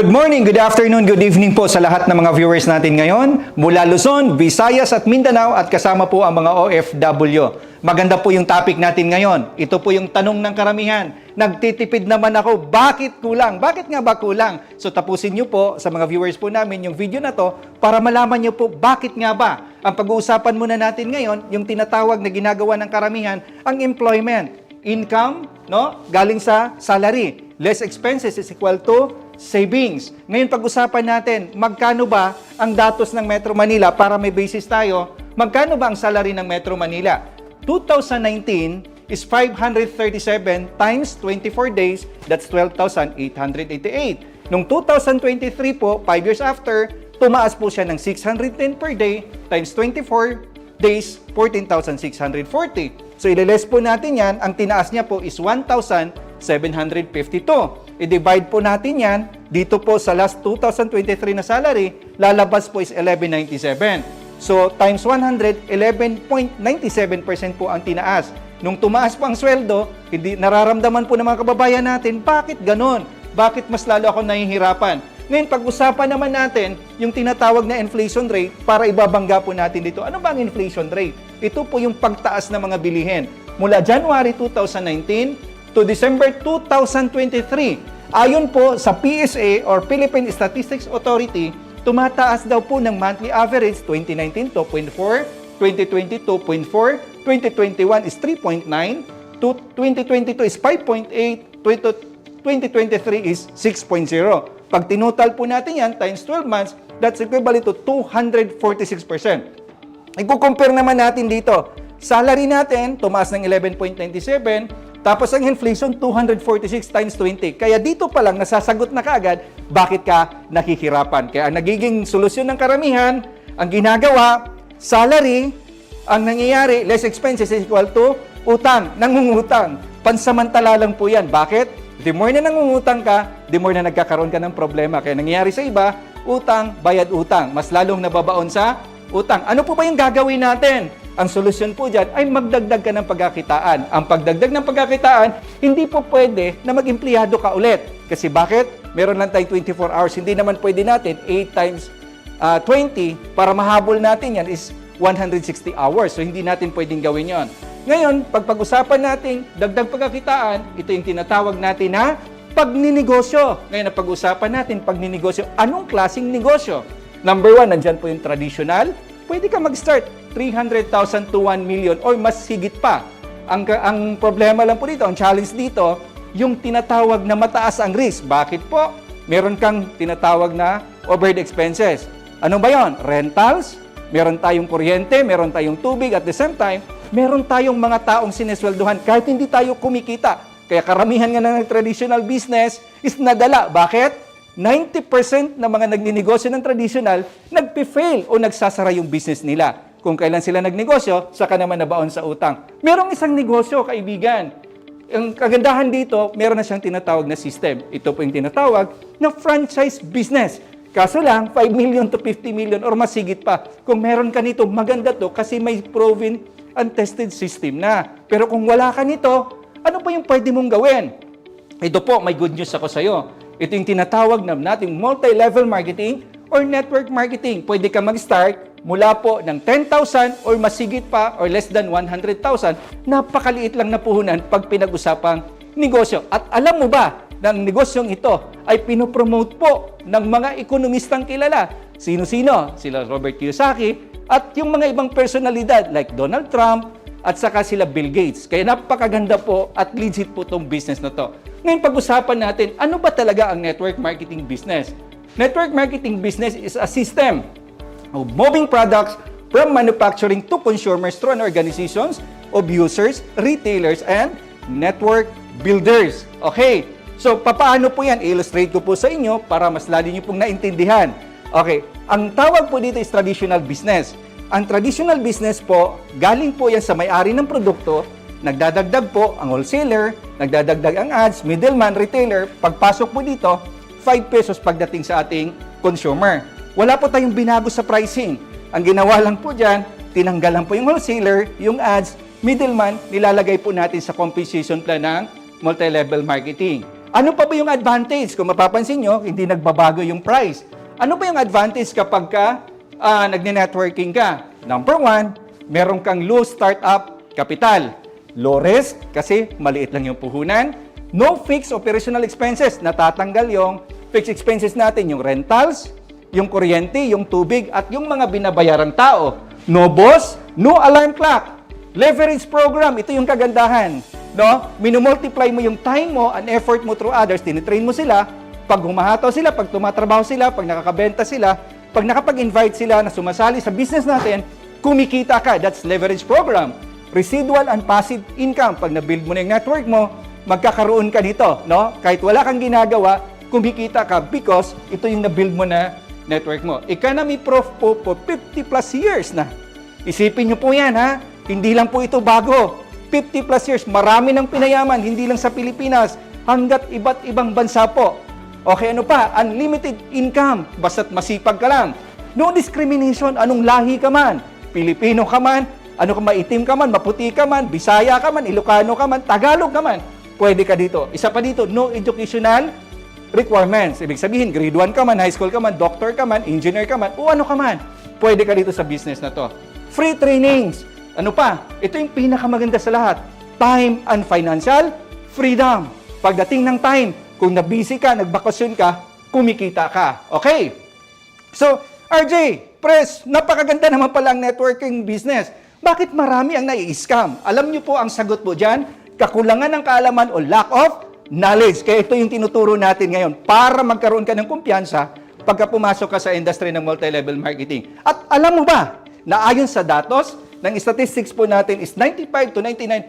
Good morning, good afternoon, good evening po sa lahat ng mga viewers natin ngayon mula Luzon, Visayas at Mindanao at kasama po ang mga OFW. Maganda po yung topic natin ngayon. Ito po yung tanong ng karamihan. Nagtitipid naman ako, bakit kulang? Bakit nga ba kulang? So tapusin nyo po sa mga viewers po namin yung video na to para malaman nyo po bakit nga ba. Ang pag-uusapan muna natin ngayon, yung tinatawag na ginagawa ng karamihan, ang employment. Income, no? Galing sa salary. Less expenses is equal to savings. Ngayon pag-usapan natin, magkano ba ang datos ng Metro Manila para may basis tayo? Magkano ba ang salary ng Metro Manila? 2019 is 537 times 24 days, that's 12,888. Nung 2023 po, 5 years after, tumaas po siya ng 610 per day times 24 days, 14,640. So ililess po natin yan, ang tinaas niya po is 1,752. I-divide po natin yan, dito po sa last 2023 na salary, lalabas po is 1197. So times 100, 11.97% po ang tinaas. Nung tumaas po ang sweldo, hindi nararamdaman po ng mga kababayan natin, bakit ganon? Bakit mas lalo ako nahihirapan? Ngayon, pag-usapan naman natin yung tinatawag na inflation rate para ibabangga po natin dito. Ano ba ang inflation rate? Ito po yung pagtaas ng mga bilihin. Mula January 2019 to December 2023. Ayon po sa PSA or Philippine Statistics Authority, tumataas daw po ng monthly average 2019 2.4, 2020 2.4, 2021 is 3.9, 2022 is 5.8, 2023 is 6.0. Pag tinutal po natin yan times 12 months, that's equivalent to 246%. I-compare naman natin dito. Salary natin, tumaas ng 11.97, tapos ang inflation, 246 times 20. Kaya dito pa lang, nasasagot na kaagad, bakit ka nakihirapan. Kaya ang nagiging solusyon ng karamihan, ang ginagawa, salary, ang nangyayari, less expenses is equal to utang, nangungutang. Pansamantala lang po yan. Bakit? The more na nangungutang ka, the more na nagkakaroon ka ng problema. Kaya nangyayari sa iba, utang, bayad utang. Mas lalong nababaon sa utang. Ano po ba yung gagawin natin? Ang solusyon po dyan ay magdagdag ka ng pagkakitaan. Ang pagdagdag ng pagkakitaan, hindi po pwede na mag-empleyado ka ulit. Kasi bakit? Meron lang tayong 24 hours. Hindi naman pwede natin 8 times 20 para mahabol natin yan is 160 hours. So hindi natin pwedeng gawin yon. Ngayon, pag-usapan natin dagdag pagkakitaan, ito yung tinatawag natin na pagninegosyo. Ngayon, pag-usapan natin pagninegosyo. Anong klaseng negosyo? Number 1, nandyan po yung traditional. Pwede ka mag-start 300,000 to 1 million or mas higit pa. Ang problema lang po dito, ang challenge dito, yung tinatawag na mataas ang risk. Bakit po? Meron kang tinatawag na overhead expenses. Ano ba yon? Rentals, meron tayong kuryente, meron tayong tubig, at the same time, meron tayong mga taong sinesweldohan kahit hindi tayo kumikita. Kaya karamihan nga ng traditional business is nadala. Bakit? 90% ng mga nagninegosyo ng traditional, nagpi-fail o nagsasara yung business nila. Kung kailan sila nagnegosyo, saka naman nabaon sa utang. Merong isang negosyo, kaibigan. Ang kagandahan dito, meron na siyang tinatawag na system. Ito po yung tinatawag na franchise business. Kaso lang, 5 million to 50 million or mas higit pa. Kung meron ka nito, maganda to kasi may proven and tested system na. Pero kung wala ka nito, ano pa yung pwede mong gawin? Ito po, may good news ako sa iyo. Ito yung tinatawag na nating multi-level marketing or network marketing. Pwede ka mag-start mula po ng 10,000 or mas higit pa or less than 100,000. Napakaliit lang na puhunan pag pinag-usapang negosyo. At alam mo ba na ang negosyong ito ay pinopromote po ng mga ekonomistang kilala? Sino-sino? Sila Robert Kiyosaki at yung mga ibang personalidad like Donald Trump at saka sila Bill Gates. Kaya napakaganda po at legit po itong business na to. Ngayon pag-usapan natin, ano ba talaga ang network marketing business? Network marketing business is a system of moving products from manufacturing to consumers through an organizations of users, retailers, and network builders. Okay, so papaano po yan? I-illustrate ko po sa inyo para mas lalo nyo pong naintindihan. Okay, ang tawag po dito is traditional business. Ang traditional business po, galing po yan sa may-ari ng produkto, nagdadagdag po ang wholesaler, nagdadagdag ang ads, middleman, retailer, pagpasok po dito, 5 pesos pagdating sa ating consumer. Wala po tayong binago sa pricing. Ang ginawa lang po dyan, tinanggalan po yung wholesaler, yung ads, middleman, nilalagay po natin sa compensation plan ng multi-level marketing. Ano pa ba yung advantage? Kung mapapansin nyo, hindi nagbabago yung price. Ano ba yung advantage kapag nagne-networking ka? Number one, meron kang low startup capital. Low risk kasi maliit lang yung puhunan. No fixed operational expenses. Natatanggal yung fixed expenses natin, yung rentals, yung kuryente, yung tubig, at yung mga binabayarang tao. No boss, no alarm clock. Leverage program, ito yung kagandahan. No? Minumultiply mo yung time mo and effort mo through others, tinitrain mo sila, pag humahataw sila, pag tumatrabaho sila, pag nakakabenta sila, pag nakapag-invite sila na sumasali sa business natin, kumikita ka. That's leverage program. Residual and passive income. Pag na-build mo na yung network mo, magkakaroon ka nito. No? Kahit wala kang ginagawa, kumikita ka because ito yung na-build mo na network mo. Economy proof po 50 plus years na. Isipin nyo po yan, ha? Hindi lang po ito bago. 50 plus years, marami ng pinayaman, hindi lang sa Pilipinas, hanggat iba't ibang bansa po. Okay, ano pa? Unlimited income, basta't masipag ka lang. No discrimination, anong lahi ka man. Pilipino ka man, ano ka maitim ka man, maputi ka man, Bisaya ka man, Ilocano ka man, Tagalog ka man, pwede ka dito. Isa pa dito, no educational requirements. Ibig sabihin, grade 1 ka man, high school ka man, doctor ka man, engineer ka man, o ano ka man, pwede ka dito sa business na to. Free trainings. Ano pa? Ito yung pinakamaganda sa lahat. Time and financial freedom. Pagdating ng time, kung na-busy ka, nagbakasyon ka, kumikita ka. Okay? So, RJ, Pres, napakaganda naman pala ang networking business. Bakit marami ang nai-scam? Alam niyo po ang sagot po dyan, kakulangan ng kaalaman o lack of knowledge. Kaya ito yung tinuturo natin ngayon para magkaroon ka ng kumpiyansa pagka pumasok ka sa industry ng multi-level marketing. At alam mo ba, na ayon sa datos, ng statistics po natin is 95 to 99%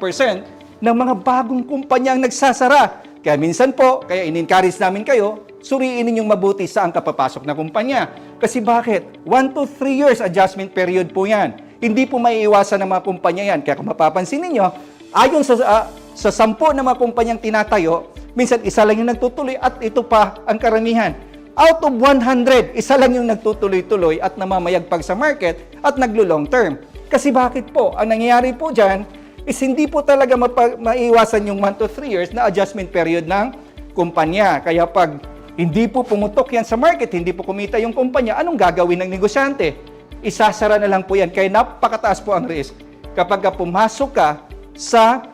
ng mga bagong kumpanya ang nagsasara. Kaya minsan po, kaya in-encourage namin kayo, suriin ninyong mabuti saan ka papasok na kumpanya. Kasi bakit? 1 to 3 years adjustment period po yan. Hindi po maiiwasan ng mga kumpanya yan. Kaya kung mapapansin ninyo, ayon sa 10 na mga kumpanyang tinatayo, minsan isa lang yung nagtutuloy at ito pa ang karamihan. Out of 100, isa lang yung nagtutuloy-tuloy at namamayagpag sa market at naglo-long term. Kasi bakit po? Ang nangyayari po dyan is hindi po talaga maiwasan yung 1 to 3 years na adjustment period ng kumpanya. Kaya pag hindi po pumutok yan sa market, hindi po kumita yung kumpanya, anong gagawin ng negosyante? Isasara na lang po yan. Kaya napakataas po ang risk kapag pumasok ka sa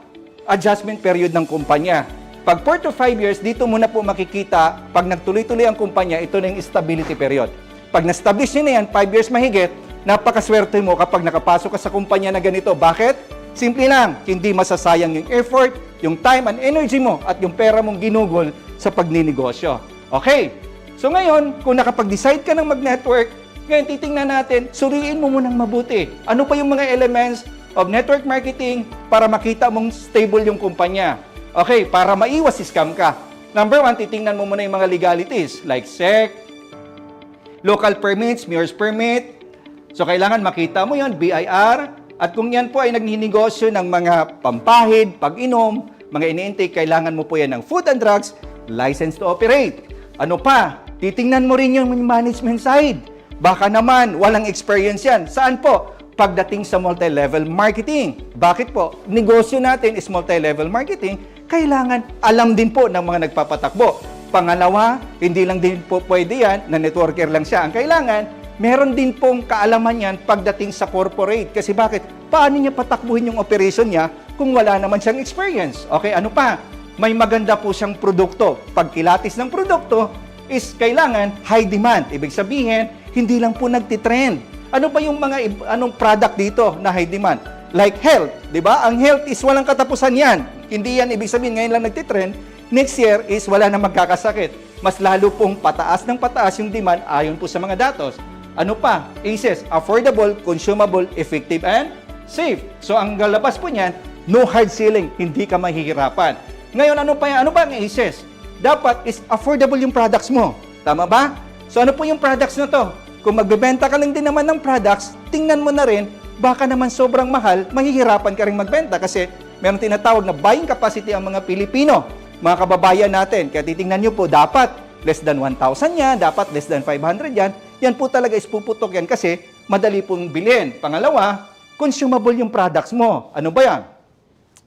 adjustment period ng kumpanya. Pag 4 to 5 years, dito muna po makikita, pag nagtuloy-tuloy ang kumpanya, ito na yung stability period. Pag na-establish nyo na yan, 5 years mahigit, napakaswerte mo kapag nakapasok ka sa kumpanya na ganito. Bakit? Simple lang, hindi masasayang yung effort, yung time and energy mo at yung pera mong ginugol sa pagninegosyo. Okay? So ngayon, kung nakapag-decide ka ng mag-network, ngayon titingnan natin, suriin mo munang mabuti. Ano pa yung mga elements of network marketing para makita mong stable yung kumpanya? Okay, para maiwas scam ka. Number 1, titingnan mo muna yung mga legalities like SEC, local permits, mayor's permit. So, kailangan makita mo yon, BIR. At kung yan po ay nagninegosyo ng mga pampahid, pag-inom, mga ini-intake, kailangan mo po yan ng Food and Drugs license to operate. Ano pa? Titingnan mo rin yung management side. Baka naman, walang experience yan. Saan po? Pagdating sa multi-level marketing. Bakit po? Negosyo natin is multi-level marketing. Kailangan alam din po ng mga nagpapatakbo. Pangalawa, hindi lang din po pwede yan, na networker lang siya. Ang kailangan, meron din pong kaalaman yan pagdating sa corporate. Kasi bakit? Paano niya patakbuhin yung operation niya kung wala naman siyang experience? Okay, ano pa? May maganda po siyang produkto. Pagkilatis ng produkto is kailangan high demand. Ibig sabihin, hindi lang po nagtitrend. Ano pa yung mga anong product dito na high demand? Like health, di ba? Ang health is walang katapusan yan. Hindi yan ibig sabihin ngayon lang nagtitrend. Next year is wala na magkakasakit. Mas lalo pong pataas ng pataas yung demand ayon po sa mga datos. Ano pa? ACEs, affordable, consumable, effective, and safe. So ang galabas po niyan, no hard selling, hindi ka mahihirapan. Ngayon, ano pa yan? Ano ba ang ACEs? Dapat is affordable yung products mo. Tama ba? So ano po yung products na to? Kung magbebenta ka lang din naman ng products, tingnan mo na rin, baka naman sobrang mahal, mahihirapan ka rin magbenta kasi meron tinatawag na buying capacity ang mga Pilipino, mga kababayan natin. Kaya titingnan nyo po, dapat less than 1,000 yan, dapat less than 500 yan. Yan po talaga is puputok yan kasi madali pong bilhin. Pangalawa, consumable yung products mo. Ano ba yan?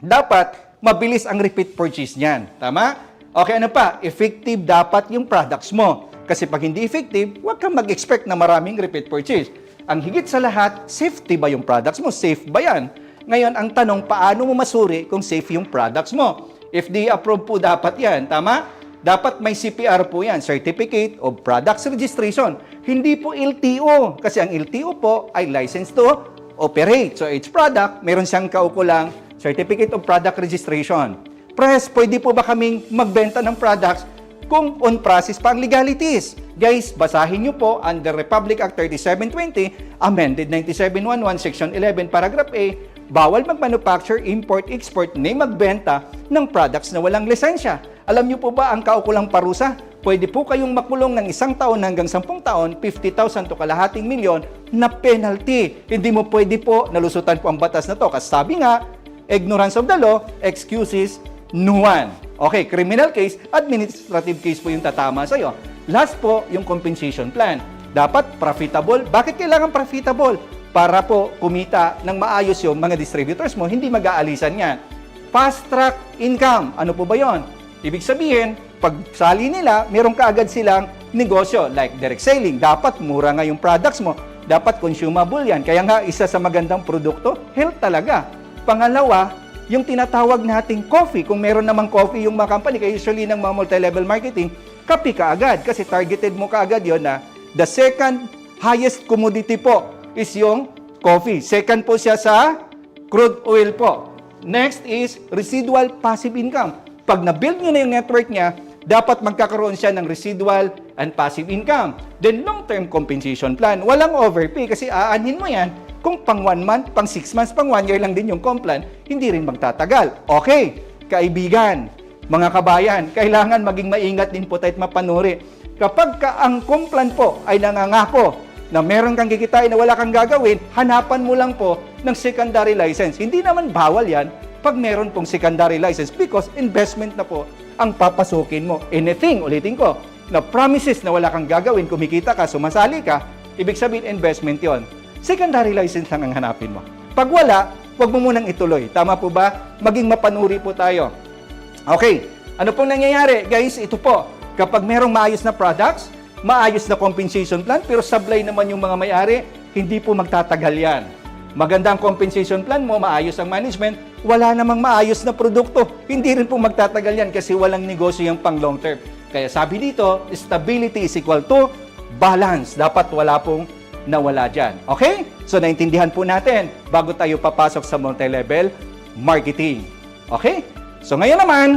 Dapat mabilis ang repeat purchase niyan. Tama? Okay, ano pa? Effective dapat yung products mo. Kasi pag hindi effective, huwag kang mag-expect na maraming repeat purchase. Ang higit sa lahat, safety ba yung products mo? Safe ba yan? Ngayon, ang tanong, paano mo masuri kung safe yung products mo? FDA approved po dapat yan, tama? Dapat may CPR po yan, Certificate of Products Registration. Hindi po LTO, kasi ang LTO po ay License to Operate. So each product, meron siyang kaukulang Certificate of Product Registration. Press, pwede po ba kaming magbenta ng products kung on process pa ang legalities? Guys, basahin nyo po under Republic Act 3720, Amended 9711, Section 11, Paragraph A, bawal mag-manufacture, import, export, na magbenta ng products na walang lisensya. Alam nyo po ba ang kaukulang parusa? Pwede po kayong makulong ng 1 taon hanggang 10 taon, 50,000 to kalahating milyon na penalty. Hindi mo pwede po nalusutan po ang batas na to. Kasi sabi nga, ignorance of the law, excuses no one. Okay, criminal case, administrative case po yung tatama sa'yo. Last po, yung compensation plan. Dapat profitable. Bakit kailangan profitable? Para po kumita ng maayos yung mga distributors mo, hindi mag-aalisan yan. Fast track income. Ano po ba yon? Ibig sabihin, pag sali nila, meron kaagad silang negosyo like direct selling. Dapat mura nga yung products mo. Dapat consumable yan. Kaya nga, isa sa magandang produkto, health talaga. Pangalawa, yung tinatawag nating coffee. Kung meron namang coffee yung mga company, kaya usually ng mga multi-level marketing, kape ka agad. Kasi targeted mo kaagad yon na the second highest commodity po is yung coffee. Second po siya sa crude oil po. Next is residual passive income. Pag na-build nyo na yung network niya, dapat magkakaroon siya ng residual and passive income. Then long-term compensation plan. Walang overpay kasi aanhin mo yan kung pang 1 month, pang 6 months, pang 1 year lang din yung complan, hindi rin magtatagal. Okay, kaibigan, mga kabayan, kailangan maging maingat din po tayo at mapanuri. Kapag ang complan po ay nangangako na meron kang kikitain na wala kang gagawin, hanapan mo lang po ng secondary license. Hindi naman bawal yan pag meron pong secondary license because investment na po ang papasukin mo. Anything, ulitin ko, na promises na wala kang gagawin, kumikita ka, sumasali ka, ibig sabihin investment yon. Secondary license lang ang hanapin mo. Pag wala, huwag mo munang ituloy. Tama po ba? Maging mapanuri po tayo. Okay, ano pong nangyayari? Guys, ito po, kapag merong maayos na products, maayos na compensation plan, pero sablay naman yung mga may-ari, hindi po magtatagal yan. Maganda ang compensation plan mo, maayos ang management, wala namang maayos na produkto. Hindi rin po magtatagal yan kasi walang negosyo yung pang long term. Kaya sabi dito, stability is equal to balance. Dapat wala pong nawala dyan. Okay? So, naintindihan po natin bago tayo papasok sa multi-level marketing. Okay? So, ngayon naman,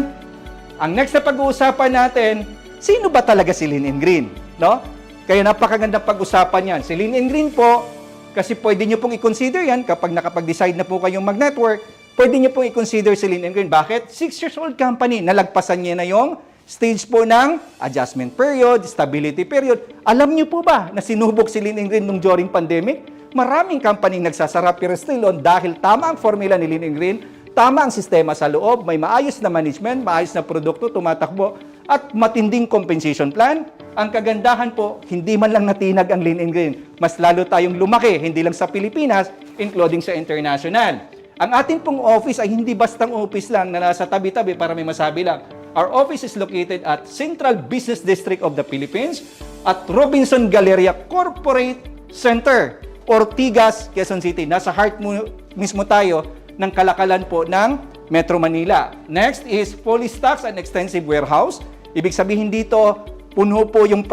ang next na pag-uusapan natin, sino ba talaga si Lean & Green? No? Kaya napakagandang pag-usapan yan. Si Lean & Green po, kasi pwede nyo pong i-consider yan kapag nakapag-decide na po kayong mag-network, pwede nyo pong i-consider si Lean & Green. Bakit? 6 years old company, nalagpasan niya na yung stage po ng adjustment period, stability period. Alam nyo po ba na sinubok si Lean & Green nung during pandemic? Maraming company nagsasara pero still on dahil tama ang formula ni Lean & Green, tama ang sistema sa loob, may maayos na management, maayos na produkto, tumatakbo, at matinding compensation plan. Ang kagandahan po, hindi man lang natinag ang Lean & Green. Mas lalo tayong lumaki, hindi lang sa Pilipinas, including sa international. Ang ating pong office ay hindi bastang office lang na nasa tabi-tabi para may masabi lang. Our office is located at Central Business District of the Philippines at Robinson Galleria Corporate Center, Ortigas, Quezon City. Nasa heart mismo tayo ng kalakalan po ng Metro Manila. Next is fully stocks and extensive warehouse. Ibig sabihin dito, puno po yung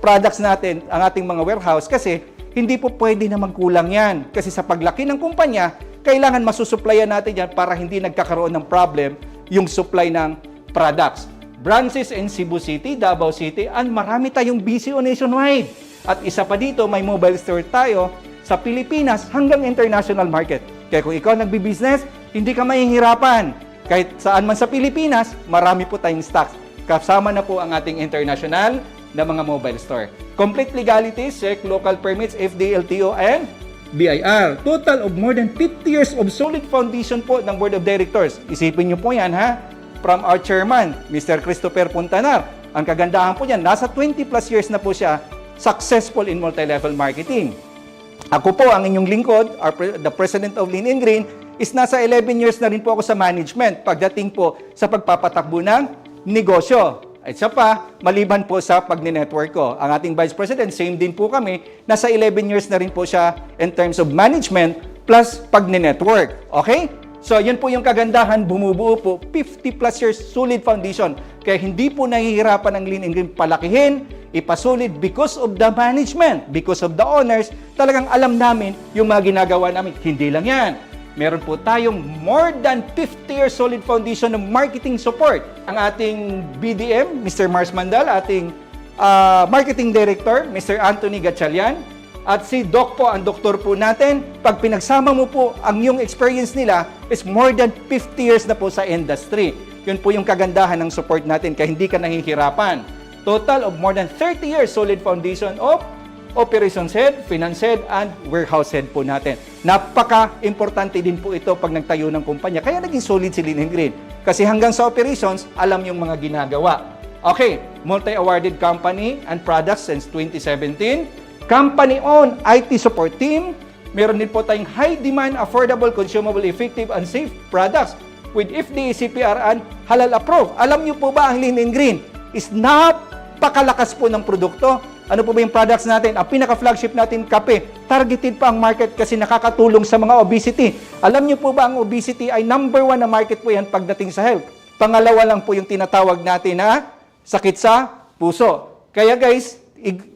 products natin, ang ating mga warehouse, kasi hindi po pwede na magkulang yan. Kasi sa paglaki ng kumpanya, kailangan masusupplyan natin yan para hindi nagkakaroon ng problem yung supply ng products. Branches in Cebu City, Davao City, and marami tayong BCO nationwide. At isa pa dito, may mobile store tayo sa Pilipinas hanggang international market. Kaya kung ikaw nagbi-business, hindi ka mahihirapan. Kahit saan man sa Pilipinas, marami po tayong stocks. Kasama na po ang ating international na mga mobile store. Complete legalities, check local permits, FDA, LTO, and BIR. Total of more than 50 years of solid foundation po ng Board of Directors. Isipin nyo po yan, ha? From our chairman, Mr. Christopher Puntanar. Ang kagandahan po yan, nasa 20 plus years na po siya successful in multi-level marketing. Ako po, ang inyong lingkod, the President of Lean & Green, is nasa 11 years na rin po ako sa management pagdating po sa pagpapatakbo ng negosyo. At isa pa, maliban po sa pag-network ko. Ang ating Vice President, same din po kami, nasa 11 years na rin po siya in terms of management plus pag-network. Okay? So, yun po yung kagandahan, bumubuo po 50 plus years solid foundation. Kaya hindi po nahihirapan ang Lean and Green palakihin, ipasolid because of the management, because of the owners. Talagang alam namin yung mga ginagawa namin. Hindi lang yan. Meron po tayong more than 50 years solid foundation ng marketing support. Ang ating BDM, Mr. Mars Mandal, ating marketing director, Mr. Anthony Gatchalian, at si Doc po, ang doktor po natin, pag pinagsama mo po ang yung experience nila is more than 50 years na po sa industry. Yun po yung kagandahan ng support natin kaya hindi ka nahihirapan. Total of more than 30 years solid foundation of operations head, finance head, and warehouse head po natin. Napaka-importante din po ito pag nagtayo ng kumpanya. Kaya naging solid si Lean and Green. Kasi hanggang sa operations, alam yung mga ginagawa. Okay, multi-awarded company and products since 2017. Company-owned IT support team. Meron din po tayong high-demand, affordable, consumable, effective, and safe products with FDA, CPR, and halal approved. Alam niyo po ba ang Lean and Green is napakalakas po ng produkto? Ano po ba yung products natin? Ang pinaka-flagship natin, kape. Targeted pa ang market kasi nakakatulong sa mga obesity. Alam niyo po ba ang obesity ay number 1 na market po yan pagdating sa health. Pangalawa lang po yung tinatawag natin na sakit sa puso. Kaya guys,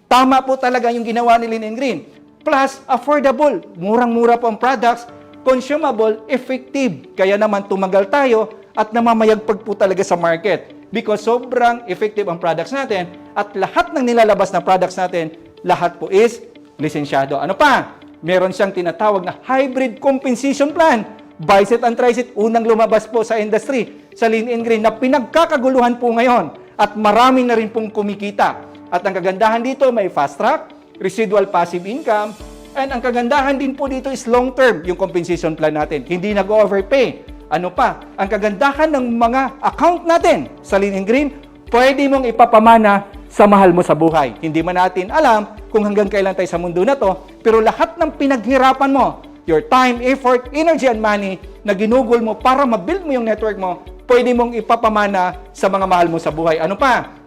tama po talaga yung ginawa ni Lean and Green. Plus, affordable. Murang-mura po ang products. Consumable, effective. Kaya naman tumagal tayo at namamayagpag po talaga sa market. Because sobrang effective ang products natin at lahat ng nilalabas na products natin, lahat po is lisensyado. Ano pa? Meron siyang tinatawag na hybrid compensation plan. Bicep and tricep, unang lumabas po sa industry, sa Lean and Green, na pinagkakaguluhan po ngayon at marami na rin pong kumikita. At ang kagandahan dito, may fast track, residual passive income, and ang kagandahan din po dito is long term, yung compensation plan natin. Hindi nag-overpay. Ano pa? Ang kagandahan ng mga account natin sa Lean and Green, pwede mong ipapamana sa mahal mo sa buhay. Hindi man natin alam kung hanggang kailan tayo sa mundo na to, pero lahat ng pinaghirapan mo, your time, effort, energy, and money na ginugol mo para mabuild mo yung network mo, pwede mong ipapamana sa mga mahal mo sa buhay. Ano pa?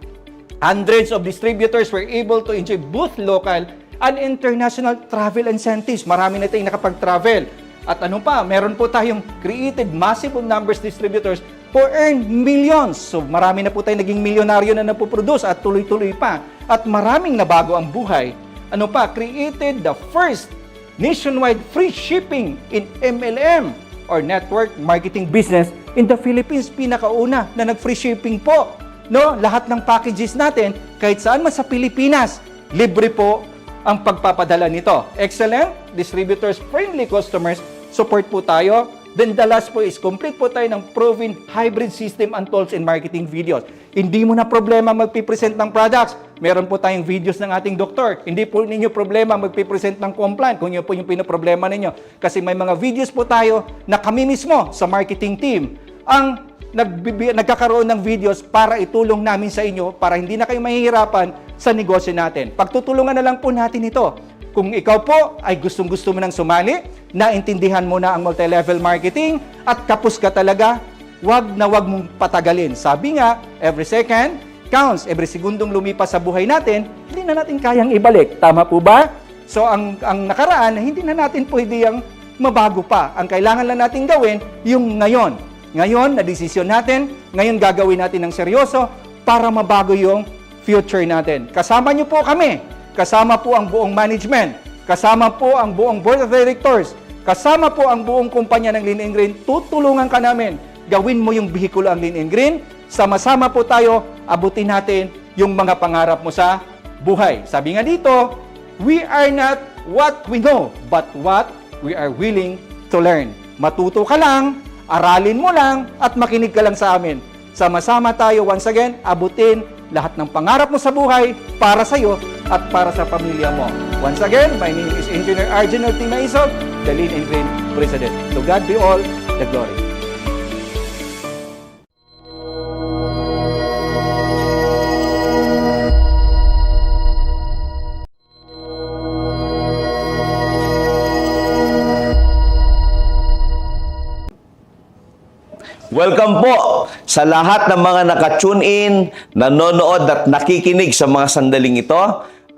Hundreds of distributors were able to enjoy both local and international travel incentives. Marami na tayong nakapag-travel. At ano pa, meron po tayong created massive numbers distributors who earn millions. So marami na po tayong naging milyonaryo na napoproduce at tuloy-tuloy pa. At maraming nabago ang buhay. Ano pa, created the first nationwide free shipping in MLM or Network Marketing Business in the Philippines. Pinakauna na nag-free shipping po. No, lahat ng packages natin, kahit saan man sa Pilipinas, libre po ang pagpapadala nito. Excellent, distributors, friendly customers, support po tayo. Then the last po is complete po tayo ng proven hybrid system and tools in marketing videos. Hindi mo na problema magpipresent ng products. Meron po tayong videos ng ating doktor. Hindi po ninyo problema magpipresent ng compliant kung yun po yung pinoproblema ninyo. Kasi may mga videos po tayo na kami mismo sa marketing team ang nagkakaroon ng videos para itulong namin sa inyo para hindi na kayo mahihirapan sa negosyo natin. Pagtutulungan na lang po natin ito. Kung ikaw po ay gustong-gusto mo nang sumali, naintindihan mo na ang multi-level marketing at kapos ka talaga, wag na wag mong patagalin. Sabi nga, every second counts. Every segundong lumipas sa buhay natin, hindi na natin kayang ibalik. Tama po ba? So ang nakaraan, hindi na natin pwede yung mabago pa. Ang kailangan lang natin gawin, yung ngayon. Ngayon, na desisyon natin, ngayon gagawin natin ng seryoso para mabago yung future natin. Kasama niyo po kami. Kasama po ang buong management. Kasama po ang buong board of directors. Kasama po ang buong kumpanya ng Lean and Green. Tutulungan ka namin. Gawin mo yung bihikulo ang Lean and Green. Sama-sama po tayo, abutin natin yung mga pangarap mo sa buhay. Sabi nga dito, we are not what we know, but what we are willing to learn. Matuto ka lang, aralin mo lang, at makinig ka lang sa amin. Sama-sama tayo once again, abutin lahat ng pangarap mo sa buhay para sa iyo at para sa pamilya mo. Once again, my name is Engineer Arjen Ortimaisog, the Lean and Green President. To God be all the glory. Welcome po sa lahat ng mga naka-tune in, nanonood at nakikinig sa mga sandaling ito.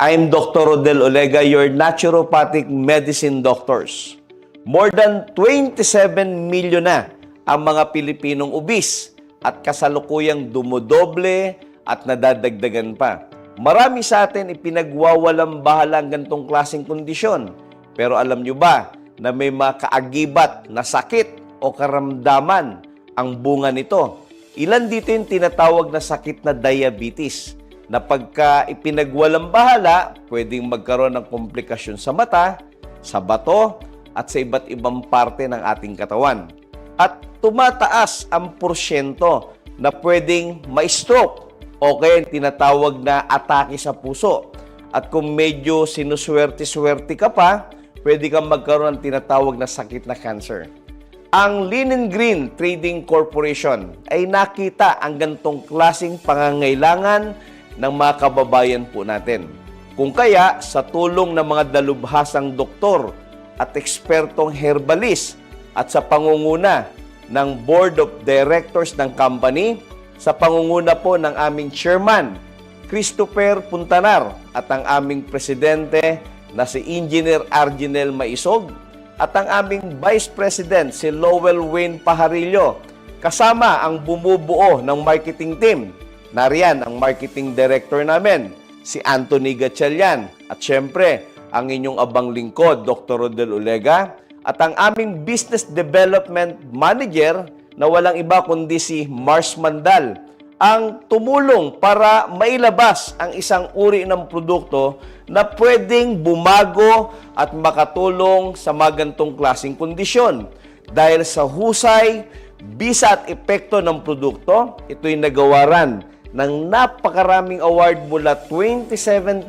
I'm Dr. Rodel Olega, your naturopathic medicine doctors. More than 27 million na ang mga Pilipinong obese at kasalukuyang dumodoble at nadadagdagan pa. Marami sa atin ipinagwawalang bahala ang ganitong klaseng kondisyon. Pero alam nyo ba na may mga kaagibat na sakit o karamdaman ang bunga nito? Ilan dito yung tinatawag na sakit na diabetes, na pagka ipinagwalang bahala, pwedeng magkaroon ng komplikasyon sa mata, sa bato, at sa iba't ibang parte ng ating katawan. At tumataas ang porsyento na pwedeng ma-stroke o kaya yung tinatawag na atake sa puso. At kung medyo sinuswerte-swerte ka pa, pwede kang magkaroon ng tinatawag na sakit na cancer. Ang Lean & Green Trading Corporation ay nakita ang gantong klaseng pangangailangan ng mga kababayan po natin. Kung kaya, sa tulong ng mga dalubhasang doktor at ekspertong herbalist at sa pangunguna ng Board of Directors ng company, sa pangunguna po ng aming chairman, Christopher Puntanar, at ang aming presidente na si Engineer Arginel Maisog, at ang aming Vice President, si Lowell Wayne Pajarillo, kasama ang bumubuo ng marketing team. Nariyan ang marketing director namin, si Anthony Gatchalian. At syempre, ang inyong abang lingkod, Dr. Rodel Olega, at ang aming Business Development Manager na walang iba kundi si Mars Mandal, ang tumulong para mailabas ang isang uri ng produkto na pwedeng bumago at makatulong sa mga ganitong klaseng kondisyon. Dahil sa husay, bisa at epekto ng produkto, ito'y nagawaran ng napakaraming award mula 2017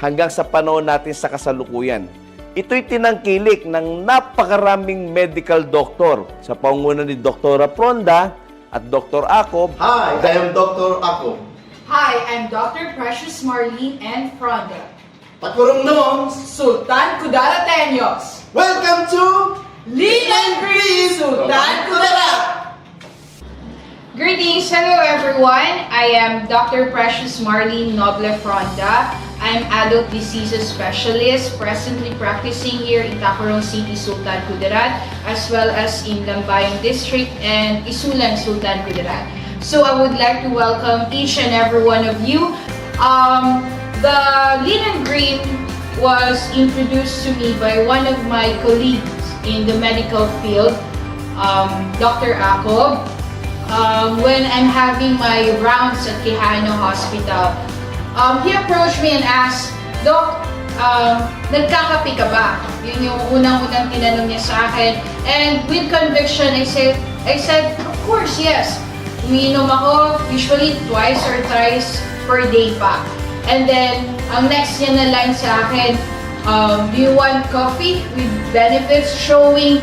hanggang sa panahon natin sa kasalukuyan. Ito'y tinangkilik ng napakaraming medical doctor sa pangunguna ni Dr. Fronda at Dr. Acob. Hi, I am Dr. Ako. Hi, I'm Dr. Precious Marlene N. Fronda. Pakurong noong, Sultan Kudara Tenyos. welcome to Lean and Green Sultan Kudara. Greetings, hello everyone. I am Dr. Precious Marlene Noble Fronda. I'm adult diseases specialist, presently practicing here in Tacloban City, Sultan Kudarat, as well as in Lambayong District and Isulan, Sultan Kudarat. So I would like to welcome each and every one of you. The Lean and Green was introduced to me by one of my colleagues in the medical field, Dr. Acob. When I'm having my rounds at Quijano Hospital, he approached me and asked, Doc, nagkakape ka ba? Yun yung unang-unang tinanong niya sa akin. And with conviction, I said, of course, yes. Umiinom ako usually twice or thrice per day pa. And then, ang next niya na line sa akin, do you want coffee with benefits showing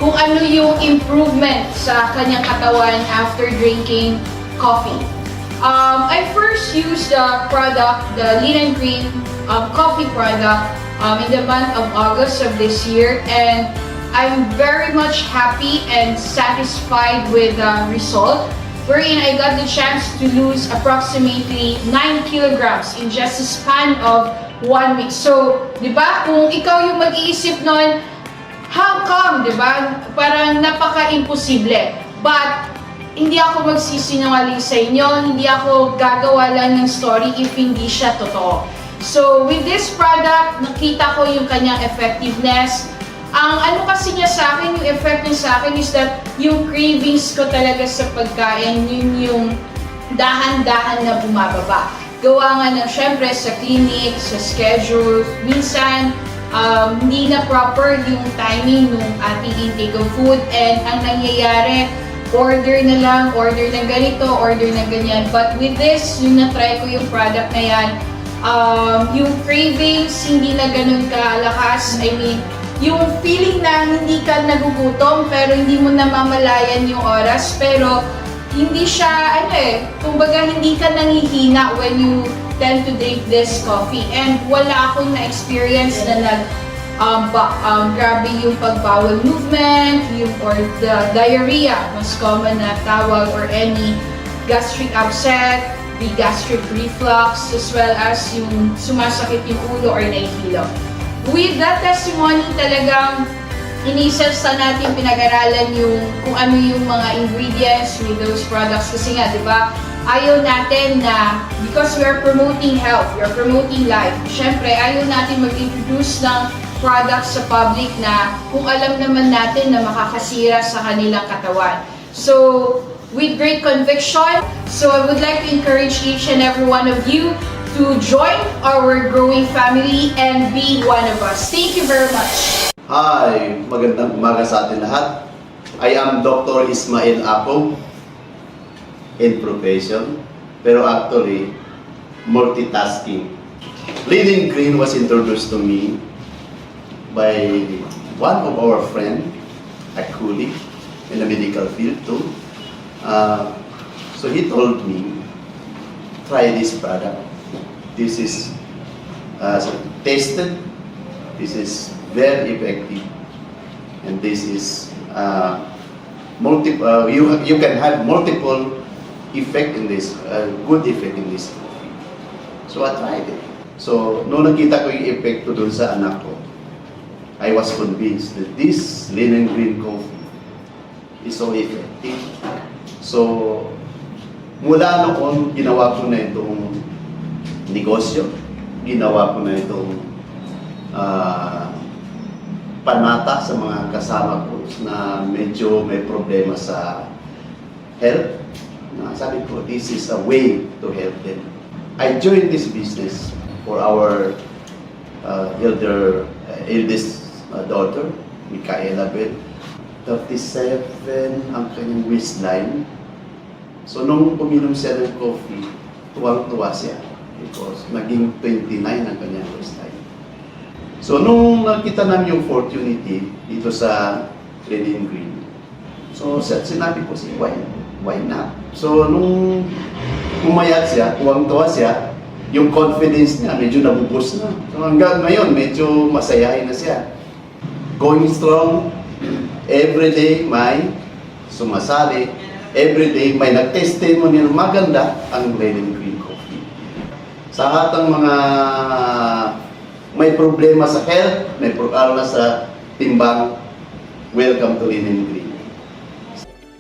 kung ano yung improvement sa kanyang katawan after drinking coffee. I first used the product, the Lean and Green coffee product in the month of August of this year, and I'm very much happy and satisfied with the result, wherein I got the chance to lose approximately 9 kilograms in just a span of 1 week. So, di ba, kung ikaw yung mag-iisip nun, how come, di ba? Parang napaka-imposible. But, hindi ako magsisinungaling sa inyo, hindi ako gagawa lang ng story if hindi siya totoo. So, with this product, nakita ko yung kanyang effectiveness. Ang ano kasi niya sa akin, yung effect niya sa akin is that yung cravings ko talaga sa pagkain, yun yung dahan-dahan na bumababa. Gawa nga na syempre sa clinic, sa schedule, minsan, hindi na proper yung timing ng ating intake of food, and ang nangyayari, order na lang, order ng ganito, order ng ganyan. But with this, yung na-try ko yung product na yan, yung cravings hindi na ganun kalakas. I mean, yung feeling na hindi ka nagugutom pero hindi mo namamalayan yung oras, pero hindi siya, kumbaga hindi ka nangihina when you tend to drink this coffee. And wala akong na-experience na grabe yung pagbawal movement, or the diarrhea, mas common na tawag, or any gastric upset, the gastric reflux, as well as yung sumasakit yung ulo or nahihilo. With that testimony, talagang inisa-sa natin pinag-aralan yung kung ano yung mga ingredients with those products. Kasi nga, di ba, ayaw natin na, because we are promoting health, we are promoting life, syempre, ayaw natin mag-introduce ng products sa public na kung alam naman natin na makakasira sa kanilang katawan. So, with great conviction, so I would like to encourage each and every one of you to join our growing family and be one of us. Thank you very much. Hi, magandang umaga sa atin lahat. I am Dr. Ismael Ako in profession, pero actually multitasking. Lean & Green was introduced to me by one of our friend, a colleague in the medical field too. So he told me, try this product. This is tested. This is very effective, and this is multiple. You can have multiple effect in this, good effect in this coffee. So I tried it. So nung nakita ko yung epekto dun sa anak ko, I was convinced that this Lean & Green coffee is so effective. So mula noon, ginawa ko na itong negosyo, ginawa ko na itong panata sa mga kasama ko na medyo may problema sa health. Sabi ko, this is a way to help them. I joined this business for our eldest daughter, Micaela Bell. 37 ang kanyang waistline. So nung uminom siya ng coffee, tuwang-tuwa siya because naging 29 ang kanyang waistline. So nung nakita namin yung opportunity dito sa Lean & Green, so sinabi ko siya, why not? So nung umayat siya, tuwang-tuwa siya, yung confidence niya medyo nabubos na. So hanggang ngayon, medyo masayahin na siya. Going strong, everyday may sumasali, everyday may nag-testimony na maganda ang Lean & Green coffee. Sa lahat ng mga may problema sa health, may problema sa timbang, welcome to Lean & Green.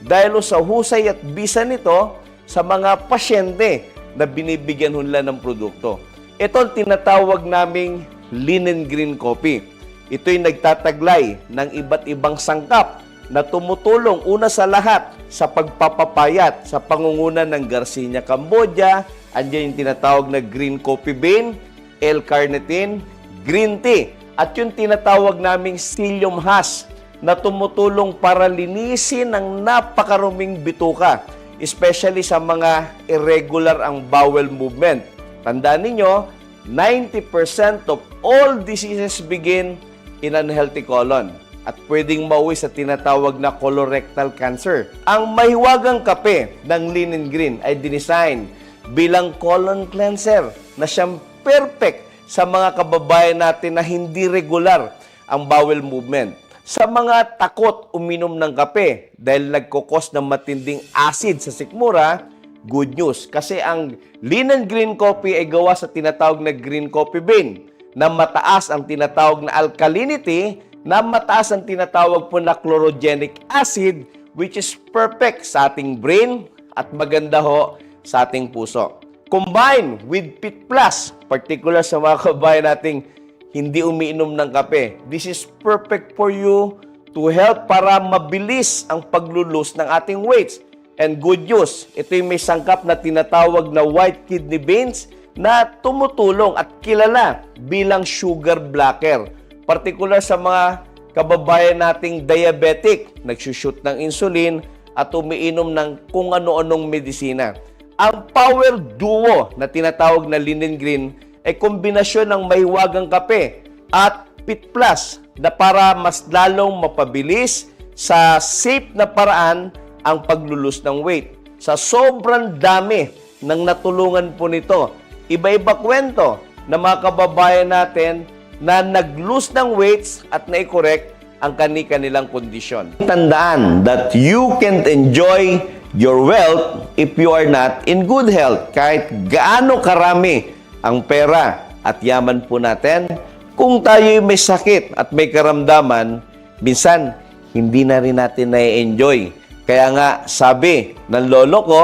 Dahil sa husay at bisa nito sa mga pasyente na binibigyan nila ng produkto. Ito ang tinatawag naming Lean & Green Coffee. Ito'y nagtataglay ng iba't ibang sangkap na tumutulong una sa lahat sa pagpapapayat sa pangunguna ng Garcinia Cambodia. Andiyan yung tinatawag na green coffee bean, L-carnitine, green tea, at yung tinatawag naming psyllium husk na tumutulong para linisin ang napakaruming bituka, especially sa mga irregular ang bowel movement. Tandaan ninyo, 90% of all diseases begin in unhealthy colon at pwedeng mauwi sa tinatawag na colorectal cancer. Ang mahiwagang kape ng Lean & Green ay dinesign bilang colon cleanser na siyang perfect sa mga kababayan natin na hindi regular ang bowel movement. Sa mga takot uminom ng kape dahil nagkukos ng matinding acid sa sikmura, good news. Kasi ang Lean & Green Coffee ay gawa sa tinatawag na green coffee bean na mataas ang tinatawag na alkalinity, na mataas ang tinatawag po na chlorogenic acid, which is perfect sa ating brain at maganda ho sa ating puso. Combine with Pit Plus, particular sa mga kabayan nating hindi umiinom ng kape. This is perfect for you to help para mabilis ang paglulus ng ating weights. And good news, ito yung may sangkap na tinatawag na white kidney beans na tumutulong at kilala bilang sugar blocker. Particular sa mga kababayan nating diabetic, nagsushoot ng insulin at umiinom ng kung ano-anong medisina. Ang power duo na tinatawag na Lean & Green ay kombinasyon ng mahiwagang kape at Pit Plus na para mas lalong mapabilis sa safe na paraan ang paglulus ng weight. Sa sobrang dami ng natulungan po nito, iba-iba kwento na mga kababayan natin na nag-lose ng weights at na-correct ang kanilang kondisyon. Tandaan that you can't enjoy your wealth if you are not in good health. Kahit gaano karami ang pera at yaman po natin, kung tayo may sakit at may karamdaman, minsan hindi na rin natin na-enjoy. Kaya nga sabi ng lolo ko,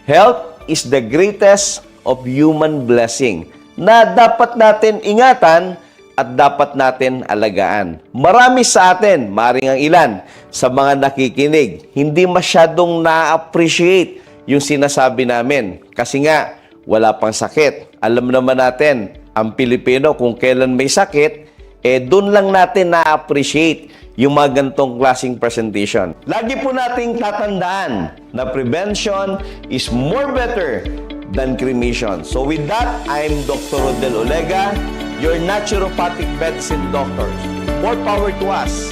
health is the greatest of human blessing na dapat natin ingatan at dapat natin alagaan. Marami sa atin, maring ang ilan, sa mga nakikinig, hindi masyadong na-appreciate yung sinasabi namin. Kasi nga, wala pang sakit. Alam naman natin, ang Pilipino, kung kailan may sakit, doon lang natin na-appreciate yung mga ganitong klaseng presentation. Lagi po nating tatandaan na prevention is more better than cremation. So with that, I'm Dr. Rodel Olega, your naturopathic medicine doctor. More power to us.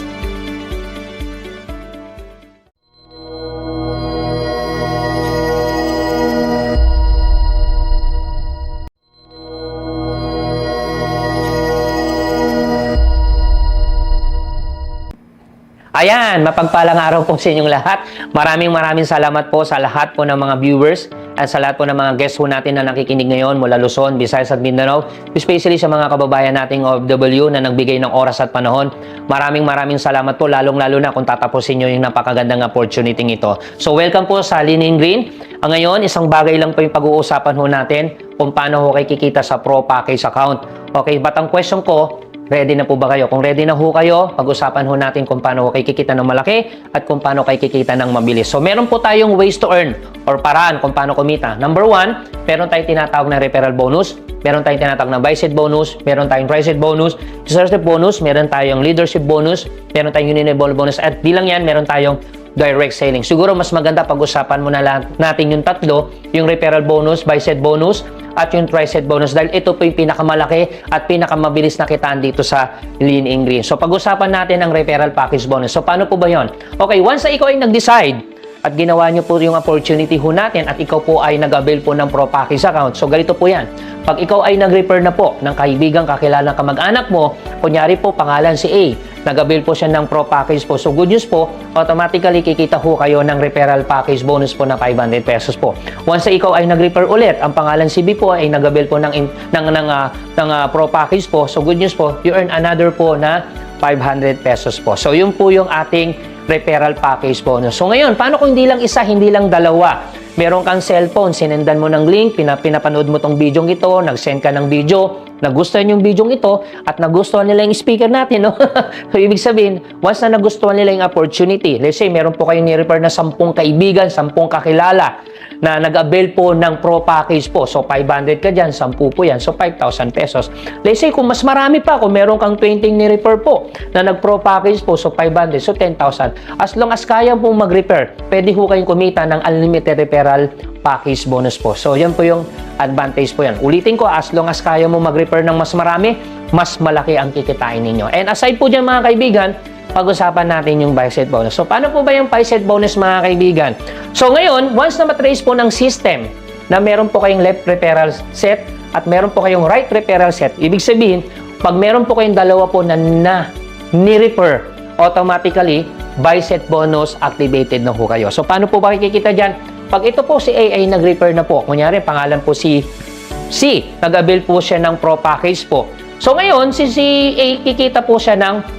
Ayan, mapagpalang araw po sa inyong lahat. Maraming salamat po sa lahat po ng mga viewers at sa lahat po ng mga guests po natin na nakikinig ngayon mula Luzon, Visayas at Mindanao, especially sa mga kababayan nating OFW na nagbigay ng oras at panahon. Maraming salamat po, lalong-lalo na kung tatapusin nyo yung napakagandang opportunity ito. So welcome po sa Lean and Green. Ngayon, isang bagay lang po yung pag-uusapan ho natin kung paano ho kayo kikita sa Pro Package account. Okay, but ang question ko, ready na po ba kayo? Kung ready na ho kayo, pag-usapan ho natin kung paano kayo kikita ng malaki at kung paano kayo kikita ng mabilis. So, meron po tayong ways to earn or paraan kung paano kumita. Number one, meron tayong tinatawag na referral bonus, meron tayong tinatawag na buy-set bonus, meron tayong try-set bonus, research bonus, meron tayong leadership bonus, meron tayong unionable bonus, at bilang yan, meron tayong direct selling. Siguro mas maganda pag-usapan muna natin yung tatlo, yung referral bonus, buy-set bonus, at yung try-set bonus dahil ito po yung pinakamalaki at pinakamabilis na kitaan dito sa Lean and Green. So pag-usapan natin ang referral package bonus. So paano po ba yon? Okay, once na ikaw ay nag-decide at ginawa nyo po yung opportunity ho natin at ikaw po ay nag-avail po ng Pro Package account. So ganito po yan. Pag ikaw ay nag-refer na po ng kaibigan, kakilalang kamag-anak mo, kunyari po pangalan si A, nag-avail po siya ng Pro Package po. So good news po, automatically kikita ho kayo ng referral package bonus po na 500 pesos po. Once na ikaw ay nag-refer ulit, ang pangalan si B po ay nag-avail po ng Pro Package po. So good news po, you earn another po na 500 pesos po. So yun po yung ating referral package bonus. So ngayon, paano kung hindi lang isa, hindi lang dalawa? Meron kang cellphone, sinendan mo ng link, pinapanood mo tong video ito, nag-send ka ng video, nagustuhan yung video ito, at nagustuhan nila yung speaker natin, no? So, ibig sabihin, once na nagustuhan nila yung opportunity, let's say, meron po kayong ni-refer na 10 kaibigan, 10 kakilala, na nag-avail po ng Pro Package po. So, 500 ka dyan, 10 po yan. So, 5,000 pesos. Let's say, kung mas marami pa, kung meron kang 20 ni-refer po na nag-Pro Package po, so 500, so 10,000. As long as kaya pong mag-refer, pwede ho kayong kumita ng unlimited referral package bonus po. So, yan po yung advantage po yan. Ulitin ko, as long as kaya mo mag-refer ng mas marami, mas malaki ang kikitain ninyo. And aside po dyan, mga kaibigan, pag-usapan natin yung buy-set bonus. So, paano po ba yung buy-set bonus, mga kaibigan? So, ngayon, once na matrace po ng system na meron po kayong left referral set at meron po kayong right referral set, ibig sabihin, pag meron po kayong dalawa po na ni-refer, automatically, buy-set bonus activated na po kayo. So, paano po ba kikita dyan? Pag ito po si A ay nag-refer na po, kunyari, pangalan po si C, nag-avail po siya ng Pro Package po. So, ngayon, si A, kikita po siya ng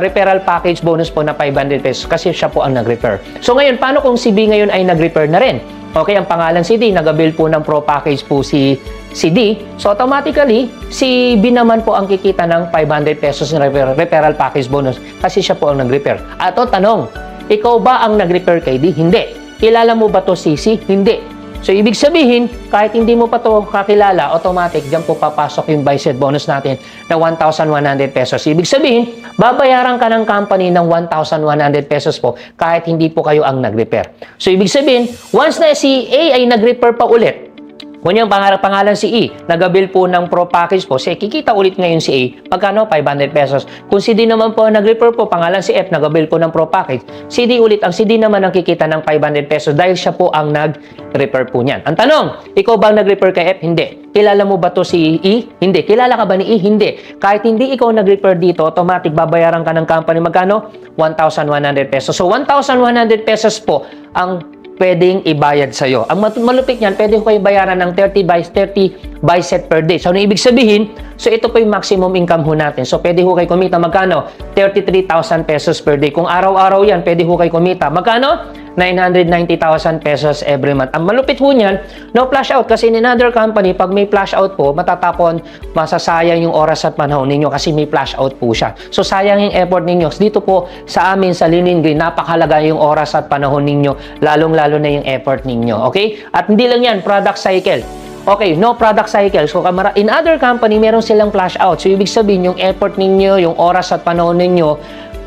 referral package bonus po na 500 pesos kasi siya po ang nag-refer. So ngayon, paano kung si B ngayon ay nag-refer na rin? Okay, ang pangalan si D, nag-avail po ng Pro Package po si D. So automatically, si B naman po ang kikita ng 500 pesos na referral package bonus kasi siya po ang nag-refer. At tanong, ikaw ba ang nag-refer kay D? Hindi. Kilala mo ba to si C? Hindi. So, ibig sabihin, kahit hindi mo pa to kakilala, automatic, dyan po papasok yung buy-set bonus natin na 1,100 pesos. Ibig sabihin, babayaran ka ng company ng 1,100 pesos po kahit hindi po kayo ang nag-refer. So, ibig sabihin, once na si A ay nag-refer pa ulit, kung yung pangalan si E, nag-avail po ng Pro Package po, so kikita ulit ngayon si A, magkano? 500 pesos. Kung si D naman po nag-refer po, pangalan si F, nag-avail po ng Pro Package, si D ulit, ang si D naman ang kikita ng 500 pesos dahil siya po ang nag-refer po niyan. Ang tanong, ikaw ba ang nag-refer kay F? Hindi. kilala mo ba to si E? Hindi. Kilala ka ba ni E? Hindi. Kahit hindi ikaw nag-refer dito, automatic babayaran ka ng company magkano? 1,100 pesos. So 1,100 pesos po ang pwedeng ibayad sa'yo. Ang malupit niyan, pwede ko kayo bayaran ng 30 by set per day. So ano ibig sabihin? So ito po yung maximum income ho natin. So pwede ho kayo kumita magkano? 33,000 pesos per day. Kung araw-araw yan, pwede ho kayo kumita magkano? 990,000 pesos every month. Ang malupit po niyan, no flash out. Kasi in another company, pag may flash out po, matatapon, masasayang yung oras at panahon ninyo kasi may flash out po siya. So sayang yung effort ninyo. Dito po sa amin, sa Linin Green, napakahalaga yung oras at panahon ninyo, lalong-lalo na yung effort ninyo. Okay? At hindi lang yan, product cycle. Okay, no product cycle. So, in other company, meron silang flash out. So, ibig sabihin, yung effort ninyo, yung oras at panahon ninyo,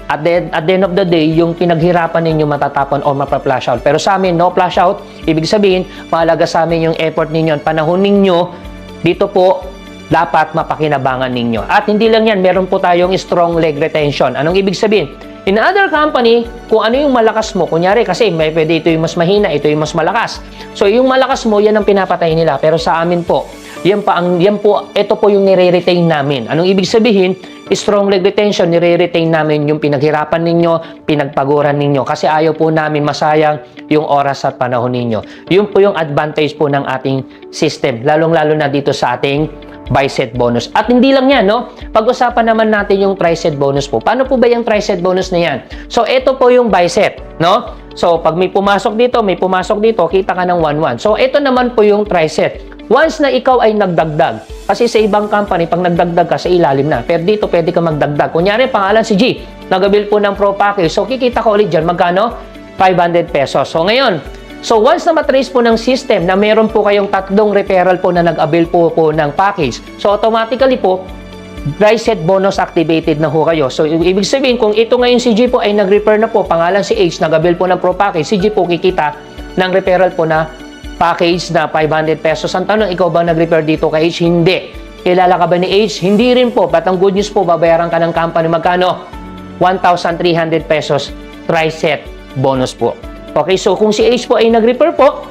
at the end of the day, yung pinaghirapan ninyo matatapon o mapa-flash out. Pero sa amin, no flash out. Ibig sabihin, mahalaga sa amin yung effort ninyo at panahon ninyo. Dito po, dapat mapakinabangan ninyo. At hindi lang yan, meron po tayong strong leg retention. Anong ibig sabihin? In other company, kung ano yung malakas mo, kunyari kasi may pwede ito yung mas mahina, ito yung mas malakas. So yung malakas mo, yan ang pinapatay nila. Pero sa amin po, ito po yung nire-retain namin. Anong ibig sabihin? Strong leg retention, nire-retain namin yung pinaghirapan ninyo, pinagpaguran ninyo. Kasi ayaw po namin masayang yung oras at panahon ninyo. Yun po yung advantage po ng ating system. Lalong-lalo na dito sa ating by-set bonus. At hindi lang yan, no? Pag-usapan naman natin yung tri-set bonus po. Paano po ba yung tri-set bonus na yan? So, ito po yung by-set, no? So, pag may pumasok dito, kita ka ng 1-1. So, ito naman po yung tri-set. Once na ikaw ay nagdagdag, kasi sa ibang company, pag nagdagdag ka, sa ilalim na. Pero dito, pwede ka magdagdag. Kunyari, pangalan si G, nag-avail po ng Pro Package. So, kikita ko ulit dyan, magkano? 500 pesos. So, ngayon, once na matrace po ng system na meron po kayong tatlong referral po na nag-avail po ng package, so automatically po, tri-set bonus activated na ho kayo. So, ibig sabihin, kung ito ngayon si G po ay nag-refer na po, pangalan si H, nag-avail po ng Pro Package, si G po kikita ng referral po na package na 500 pesos. Ang tanong, ikaw ba nag-refer dito kay H? Hindi. Kilala ka ba ni H? Hindi rin po. But ang good news po, babayaran ka ng company magkano? 1,300 pesos tri-set bonus po. Okay, so kung si H po ay nag-refer po,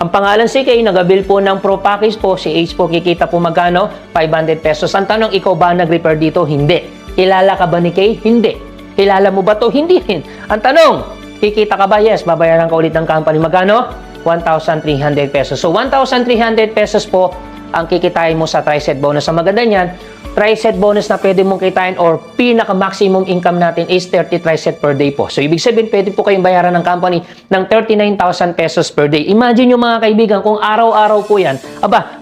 ang pangalan si Kay, nag-avail po ng Pro Package po, si H po kikita po magkano? 500 pesos. Ang tanong, ikaw ba nag-refer dito? Hindi. Kilala ka ba ni Kay? Hindi. Kilala mo ba to? Hindi rin. Ang tanong, kikita ka ba? Yes. Babayaran ka ulit ng company magkano? 1,300 pesos. So, 1,300 pesos po ang kikitain mo sa tri-set bonus. Ang maganda niyan, tri-set bonus na pwede mong kitain or pinaka-maximum income natin is 30 tri-set per day po. So, ibig sabihin, pwede po kayong bayaran ng company ng 39,000 pesos per day. Imagine yung mga kaibigan, kung araw-araw po yan,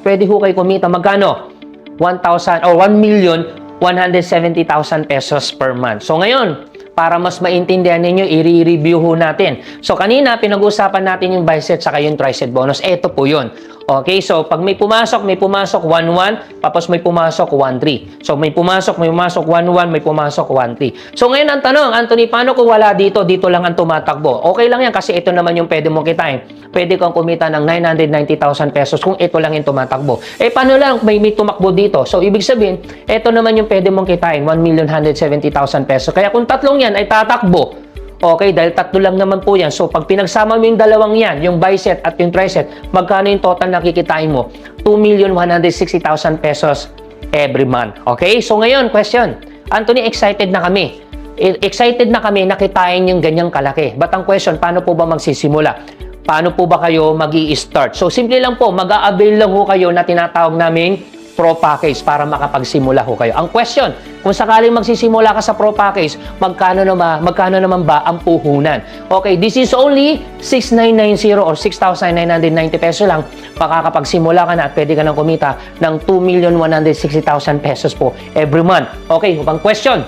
pwede po kayo kumita magkano? 1,000 or 1,170,000 pesos per month. So, ngayon, para mas maintindihan ninyo, i-review ho natin. So, kanina, pinag-usapan natin yung bi-set saka yung tri-set bonus. Ito po yun. Okay, so, pag may pumasok 1-1, tapos may pumasok 1-3. So, may pumasok 1-1, may pumasok 1-3. So, ngayon ang tanong, Anthony, paano kung wala dito? Dito lang ang tumatakbo. Okay lang yan kasi ito naman yung pwede mong kitain. Pwede kang kumita ng 990,000 pesos kung ito lang yung tumatakbo. Paano lang may tumakbo dito? So, ibig sabihin, ito naman yung pwede mong kitain, 1,170,000 pesos. Kaya kung tatlong yan ay tatakbo, okay, dahil tatlo lang naman po yan. So, pag pinagsama mo yung dalawang yan, yung bi-set at yung tri-set, magkano yung total na kikitain mo? 2,160,000 pesos every month. Okay? So, ngayon, question. Anthony, excited na kami. Excited na kami na kitain yung ganyang kalaki. But ang question, paano po ba magsisimula? Paano po ba kayo mag-i-start? So, simple lang po, mag-a-avail lang ho kayo na tinatawag naming Pro Package para makapagsimula ho kayo. Ang question, kung sakaling magsisimula ka sa Pro Package, magkano naman ba ang puhunan? Okay, this is only 6,990 or 6,990 pesos lang. Makakapagsimula ka na at pwede ka nang kumita ng 2,160,000 pesos po every month. Okay, upang question.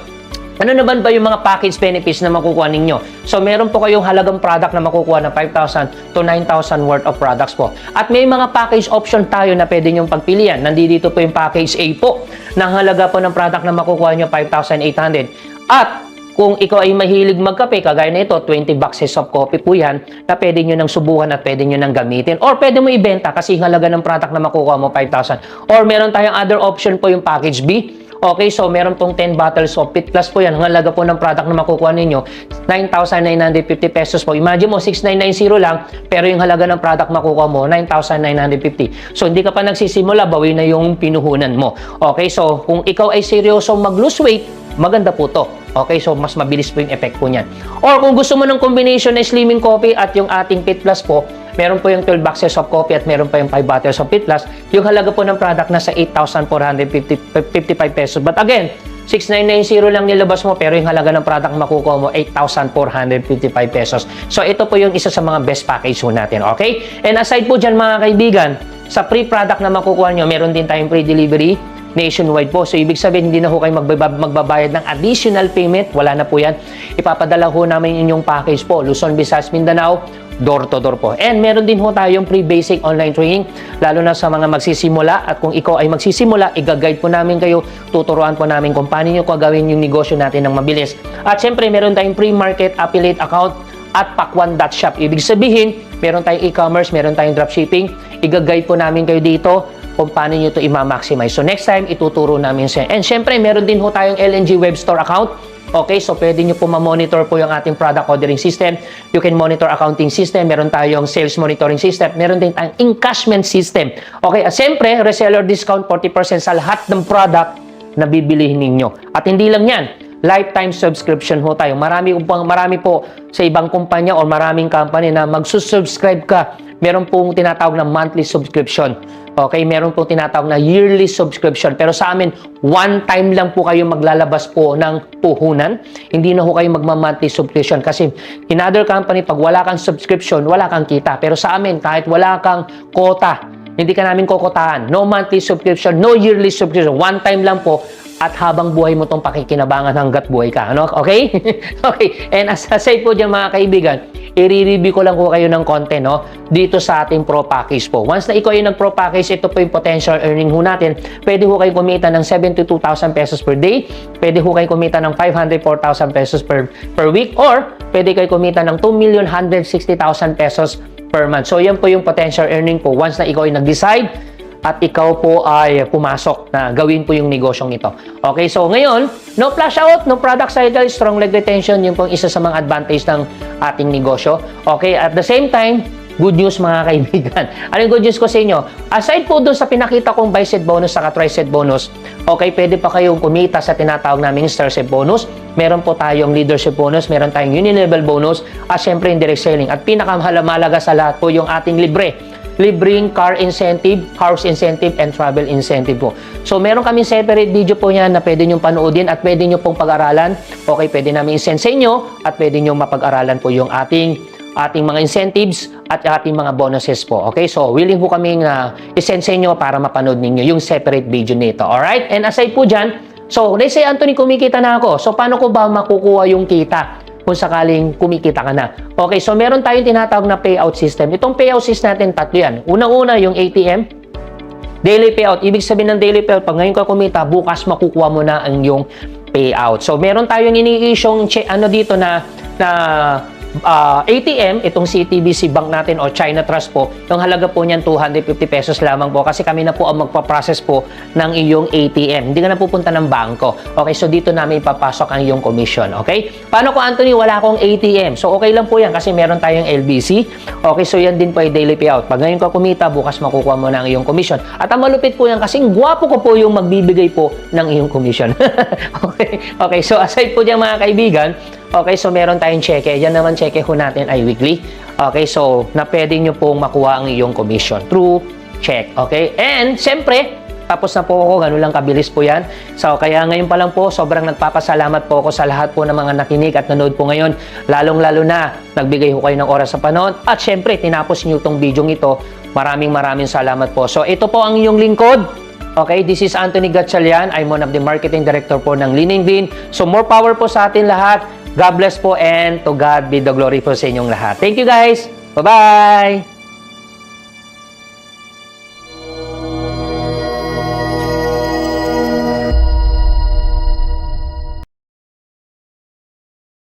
Ano naman ba yung mga package benefits na makukuha ninyo? So, meron po kayong halagang product na makukuha na 5,000 to 9,000 worth of products po. At may mga package option tayo na pwede nyong pagpilian. Nandito po yung package A po. Nang halaga po ng product na makukuha nyo 5,800. At kung ikaw ay mahilig magkape, kagaya nito, 20 boxes of coffee po yan, na pwede nyo nang subukan at pwede nyo nang gamitin. Or pwede mo ibenta kasi halaga ng product na makukuha mo 5,000. Or meron tayong other option po yung package B. Okay, so meron pong 10 bottles of Pit Plus po yan. Ang halaga po ng product na makukuha ninyo, 9,950 pesos po. Imagine mo, 6,990 lang, pero yung halaga ng product makukuha mo, 9,950. So, hindi ka pa nagsisimula, bawi na yung pinuhunan mo. Okay, so kung ikaw ay seryoso mag-lose weight, maganda po to. Okay, so mas mabilis po yung effect po niyan. Or kung gusto mo ng combination na slimming coffee at yung ating Pit Plus po, meron po yung 12 boxes of coffee at meron pa yung 5 bottles of Pit Plus. Yung halaga po ng product nasa 8,455 pesos. But again, 6,990 lang nilabas mo pero yung halaga ng product makukuha mo 8,455 pesos. So ito po yung isa sa mga best package po natin, okay? And aside po dyan mga kaibigan, sa free product na makukuha nyo, meron din tayong free delivery nationwide po. So, ibig sabihin, hindi na ho kayo magbabayad ng additional payment. Wala na po yan. Ipapadala ho namin inyong package po. Luzon, Visayas, Mindanao, door to door po. And meron din ho tayong free basic online training, lalo na sa mga magsisimula. At kung ikaw ay magsisimula, i-guide po namin kayo, tuturuan po namin kung paano nyo gagawin yung negosyo natin ng mabilis. At syempre, meron tayong pre-market affiliate account at pakwan.shop. Ibig sabihin, meron tayong e-commerce, meron tayong dropshipping. I-guide po namin kayo dito kung paano nyo ito i-maximize. So next time, ituturo namin siya. And syempre, meron din ho tayong LNG web store account. Okay, so pwede nyo po ma-monitor po yung ating product ordering system. You can monitor accounting system. Meron tayong sales monitoring system. Meron din tayong encashment system. Okay, at syempre, reseller discount 40% sa lahat ng product na bibilihin ninyo. At hindi lang yan, lifetime subscription ho tayo. Marami po sa ibang kumpanya o maraming company na magsusubscribe ka. Meron pong tinatawag na monthly subscription. Okay, meron pong tinatawag na yearly subscription. Pero sa amin, one time lang po kayo maglalabas po ng puhunan. Hindi na ho kayo magma-monthly subscription. Kasi in other company, pag wala kang subscription, wala kang kita. Pero sa amin, kahit wala kang quota, hindi ka namin kokotahan. No monthly subscription, no yearly subscription. One time lang po. At habang buhay mo itong pakikinabangan hanggat buhay ka. Ano? Okay? Okay. And as I say po dyan mga kaibigan, i-review ko lang po kayo ng konti, no? Dito sa ating Pro Package po. Once na ikaw yung nag-Pro Package, ito po yung potential earning ho natin. Pwede ho kayo kumita ng 72,000 pesos per day. Pwede ho kayo kumita ng 504,000 pesos per week. Or, pwede kayo kumita ng 2,160,000 pesos per month. So, yan po yung potential earning po. Once na ikaw ay nag-decide, at ikaw po ay pumasok na gawin po yung negosyong ito. Okay, so ngayon, no flash out, no product cycle, strong leg retention, yun po isa sa mga advantage ng ating negosyo. Okay, at the same time, good news mga kaibigan. Ano yung good news ko sa inyo? Aside po doon sa pinakita kong buy set bonus sa try set bonus, okay, pwede pa kayong kumita sa tinatawag naming star set bonus. Meron po tayong leadership bonus, meron tayong uni-level bonus, at syempre yung direct selling. At pinakamahalaga sa lahat po yung ating libreng car incentive, house incentive, and travel incentive po. So, meron kaming separate video po yan na pwede nyo panoodin at pwede nyo pong pag-aralan. Okay, pwede namin i-send sa inyo at pwede nyo mapag-aralan po yung ating mga incentives at ating mga bonuses po. Okay, so willing po kaming i-send sa inyo para mapanood ninyo yung separate video nito. Alright? And aside po dyan, so, let's say, Anthony, kumikita na ako. So, paano ko ba makukuha yung kita kung sakaling kumikita ka na? Okay, so meron tayong tinatawag na payout system. Itong payout system natin, tatlo yan. Unang-una, yung ATM, daily payout. Ibig sabihin ng daily payout, pag ngayon ka kumita, bukas makukuha mo na ang yung payout. So, meron tayong ini-issueong dito na ATM, itong CTBC Bank natin o China Trust po, yung halaga po niyan 250 pesos lamang po kasi kami na po ang magpa-process po ng iyong ATM. Hindi ka na pupunta ng bangko. Okay, so dito namin ipapasok ang iyong commission. Okay? Paano ko, Anthony? Wala akong ATM. So, okay lang po yan kasi meron tayong LBC. Okay, so yan din po ay daily payout. Pag ngayon ka kumita, bukas makukuha mo na ang iyong commission. At ang malupit po yan kasi gwapo ko po yung magbibigay po ng iyong commission. Okay, so aside po dyan mga kaibigan, okay, so meron tayong cheque. Yan naman cheque ho natin ay weekly. Okay, so na pwede nyo pong makuha ang iyong commission through check. Okay, and siyempre, tapos na po ako, ganun lang kabilis po yan. So, kaya ngayon pa lang po, sobrang nagpapasalamat po ako sa lahat po ng mga nakinig at nanood po ngayon. Lalong-lalo na, nagbigay ho kayo ng oras sa panahon. At syempre, tinapos nyo itong video ito. Maraming salamat po. So, ito po ang inyong lingkod. Okay, this is Anthony Gatchalian. I'm one of the marketing director po ng Lean and Green. So, more power po sa atin lahat. God bless po and to God be the glory po sa inyong lahat. Thank you guys. Bye-bye!